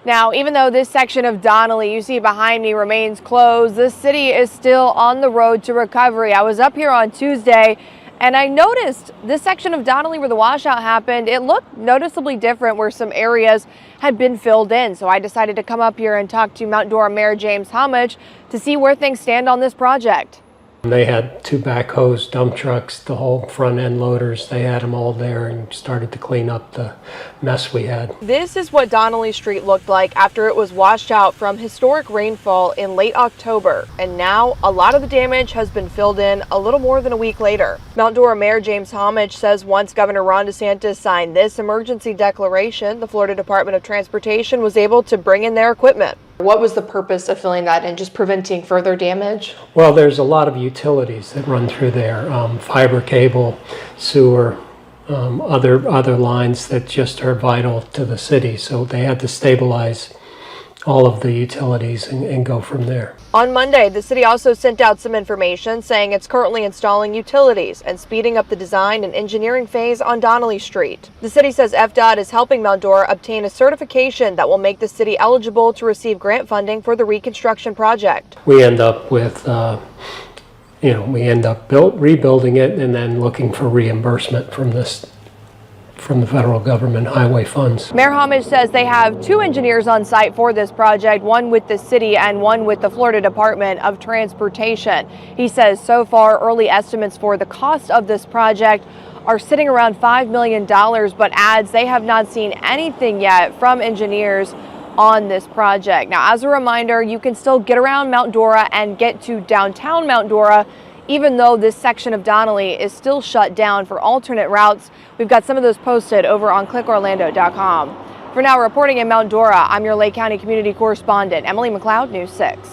Now, even though this section of Donnelly you see behind me remains closed, the city is still on the road to recovery. I was up here on Tuesday and I noticed this section of Donnelly where the washout happened, it looked noticeably different where some areas had been filled in. So I decided to come up here and talk to Mount Dora Mayor James Homage to see where things stand on this project. They had 2 backhoes, dump trucks, the whole front end loaders. They had them all there and started to clean up the mess we had. This is what Donnelly Street looked like after it was washed out from historic rainfall in late October. And now a lot of the damage has been filled in a little more than a week later. Mount Dora Mayor James Homage says once Governor Ron DeSantis signed this emergency declaration, the Florida Department of Transportation was able to bring in their equipment. What was the purpose of filling that in, just preventing further damage? Well, there's a lot of utilities that run through there, fiber cable, sewer, other lines that just are vital to the city. So they had to stabilize all of the utilities and go from there. On Monday, the city also sent out some information saying it's currently installing utilities and speeding up the design and engineering phase on Donnelly Street. The city says FDOT is helping Mount Dora obtain a certification that will make the city eligible to receive grant funding for the reconstruction project. We end up with, rebuilding it and then looking for reimbursement from the federal government highway funds. Mayor Homage says they have 2 engineers on site for this project, one with the city and one with the Florida Department of Transportation. He says so far early estimates for the cost of this project are sitting around $5 million, but adds they have not seen anything yet from engineers on this project. Now, as a reminder, you can still get around Mount Dora and get to downtown Mount Dora, even though this section of Donnelly is still shut down for alternate routes. We've got some of those posted over on clickorlando.com. For now, reporting in Mount Dora, I'm your Lake County Community Correspondent, Emily McLeod, News 6.